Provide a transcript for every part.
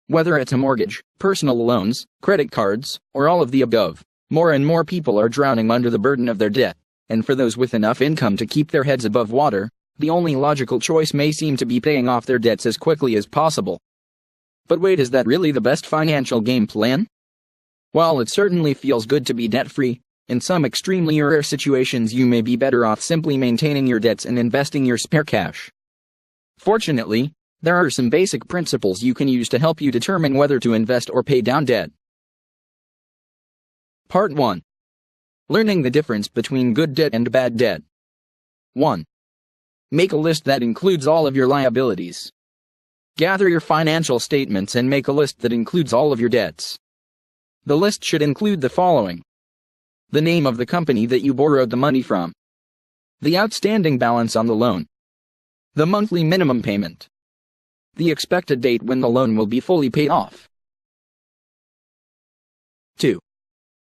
Whether it's a mortgage, personal loans, credit cards, or all of the above, more and more people are drowning under the burden of their debt, and for those with enough income to keep their heads above water, the only logical choice may seem to be paying off their debts as quickly as possible. But wait, is that really the best financial game plan? While it certainly feels good to be debt-free, in some extremely rare situations you may be better off simply maintaining your debts and investing your spare cash. Fortunately, there are some basic principles you can use to help you determine whether to invest or pay down debt. Part 1. Learning the difference between good debt and bad debt. 1. Make a list that includes all of your liabilities. Gather your financial statements and make a list that includes all of your debts. The list should include the following: the name of the company that you borrowed the money from, the outstanding balance on the loan, the monthly minimum payment, the expected date when the loan will be fully paid off. 2.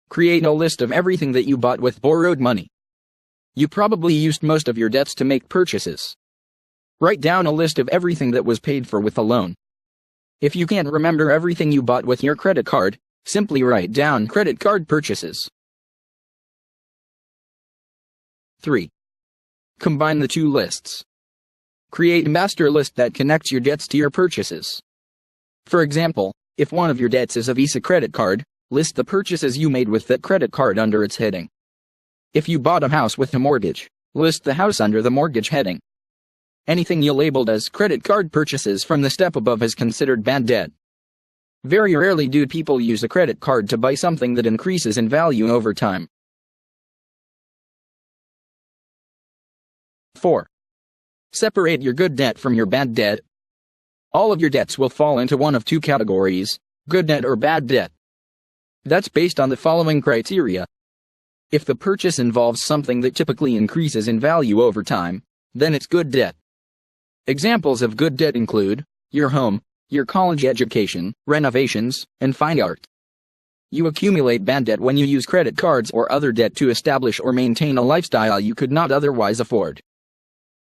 Create a list of everything that you bought with borrowed money. You probably used most of your debts to make purchases. Write down a list of everything that was paid for with a loan. If you can't remember everything you bought with your credit card, simply write down credit card purchases. 3. Combine the two lists. Create a master list that connects your debts to your purchases. For example, if one of your debts is a Visa credit card, list the purchases you made with that credit card under its heading. If you bought a house with a mortgage, list the house under the mortgage heading. Anything you labeled as credit card purchases from the step above is considered bad debt. Very rarely do people use a credit card to buy something that increases in value over time. 4. Separate your good debt from your bad debt. All of your debts will fall into one of two categories: good debt or bad debt. That's based on the following criteria. If the purchase involves something that typically increases in value over time, then it's good debt. Examples of good debt include your home, your college education, renovations, and fine art. You accumulate bad debt when you use credit cards or other debt to establish or maintain a lifestyle you could not otherwise afford.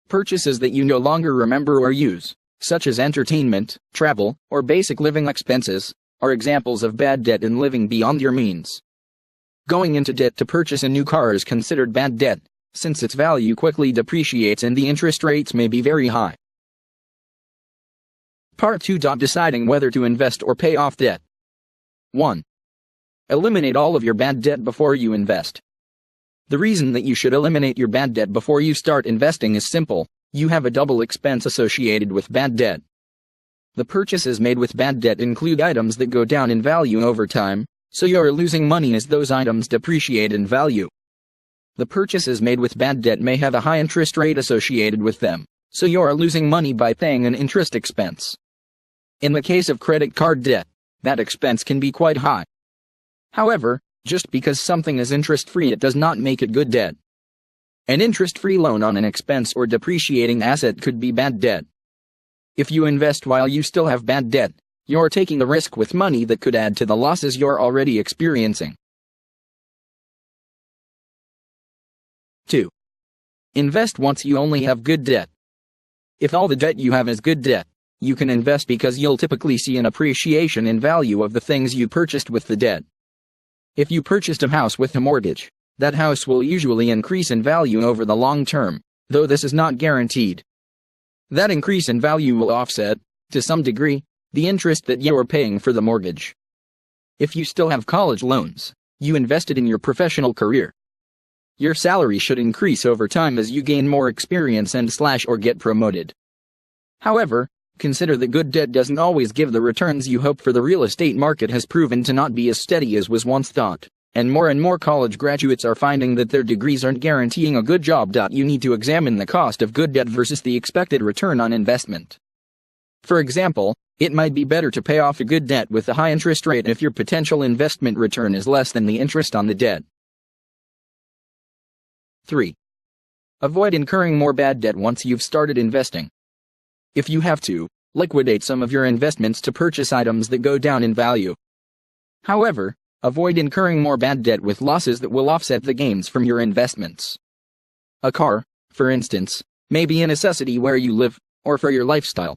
Purchases that you no longer remember or use, such as entertainment, travel, or basic living expenses, are examples of bad debt and living beyond your means. Going into debt to purchase a new car is considered bad debt, since its value quickly depreciates and the interest rates may be very high. Part 2. Deciding whether to invest or pay off debt. 1. Eliminate all of your bad debt before you invest. The reason that you should eliminate your bad debt before you start investing is simple: you have a double expense associated with bad debt. The purchases made with bad debt include items that go down in value over time, so you're losing money as those items depreciate in value. The purchases made with bad debt may have a high interest rate associated with them, so you're losing money by paying an interest expense. In the case of credit card debt, that expense can be quite high. However, just because something is interest-free, it does not make it good debt. An interest-free loan on an expense or depreciating asset could be bad debt. If you invest while you still have bad debt, you're taking a risk with money that could add to the losses you're already experiencing. 2. Invest once you only have good debt. If all the debt you have is good debt, you can invest because you'll typically see an appreciation in value of the things you purchased with the debt. If you purchased a house with a mortgage, that house will usually increase in value over the long term, though this is not guaranteed. That increase in value will offset, to some degree, the interest that you are paying for the mortgage. If you still have college loans, you invested in your professional career. Your salary should increase over time as you gain more experience or get promoted. However, consider that good debt doesn't always give the returns you hope for. The real estate market has proven to not be as steady as was once thought, and more college graduates are finding that their degrees aren't guaranteeing a good job. You need to examine the cost of good debt versus the expected return on investment. For example, it might be better to pay off a good debt with a high interest rate if your potential investment return is less than the interest on the debt. 3. Avoid incurring more bad debt once you've started investing. If you have to, liquidate some of your investments to purchase items that go down in value. However, avoid incurring more bad debt with losses that will offset the gains from your investments. A car, for instance, may be a necessity where you live, or for your lifestyle.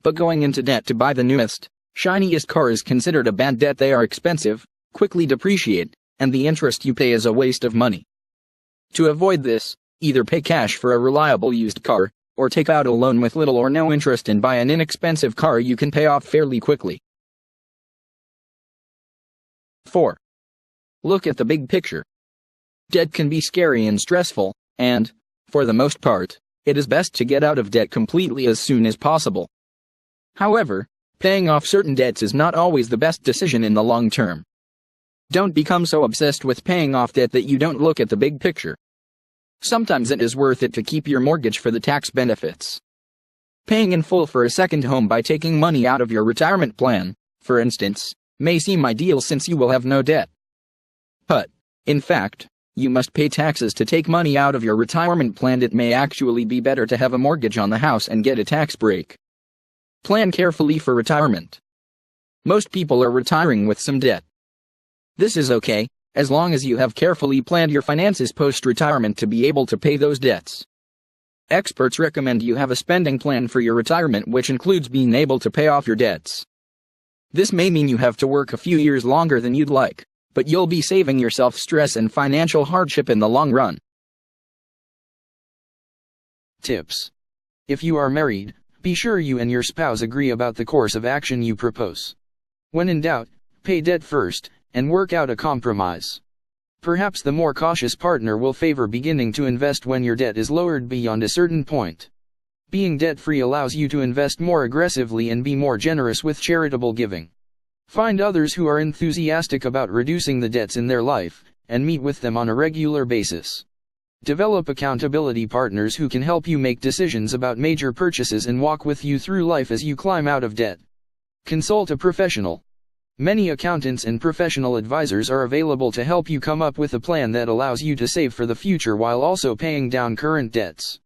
But going into debt to buy the newest, Shiniest car is considered a bad debt. They are expensive, quickly depreciate, and the interest you pay is a waste of money. To avoid this, either pay cash for a reliable used car, or take out a loan with little or no interest and buy an inexpensive car you can pay off fairly quickly. 4. Look at the big picture. Debt can be scary and stressful, and, for the most part, it is best to get out of debt completely as soon as possible. However, paying off certain debts is not always the best decision in the long term. Don't become so obsessed with paying off debt that you don't look at the big picture. Sometimes it is worth it to keep your mortgage for the tax benefits. Paying in full for a second home by taking money out of your retirement plan, for instance, may seem ideal since you will have no debt. But, in fact, you must pay taxes to take money out of your retirement plan. It may actually be better to have a mortgage on the house and get a tax break. Plan carefully for retirement. Most people are retiring with some debt. This is okay, as long as you have carefully planned your finances post-retirement to be able to pay those debts. Experts recommend you have a spending plan for your retirement, which includes being able to pay off your debts. This may mean you have to work a few years longer than you'd like, but you'll be saving yourself stress and financial hardship in the long run. Tips. If you are married, be sure you and your spouse agree about the course of action you propose. When in doubt, pay debt first, and work out a compromise. Perhaps the more cautious partner will favor beginning to invest when your debt is lowered beyond a certain point. Being debt-free allows you to invest more aggressively and be more generous with charitable giving. Find others who are enthusiastic about reducing the debts in their life, and meet with them on a regular basis. Develop accountability partners who can help you make decisions about major purchases and walk with you through life as you climb out of debt. Consult a professional. Many accountants and professional advisors are available to help you come up with a plan that allows you to save for the future while also paying down current debts.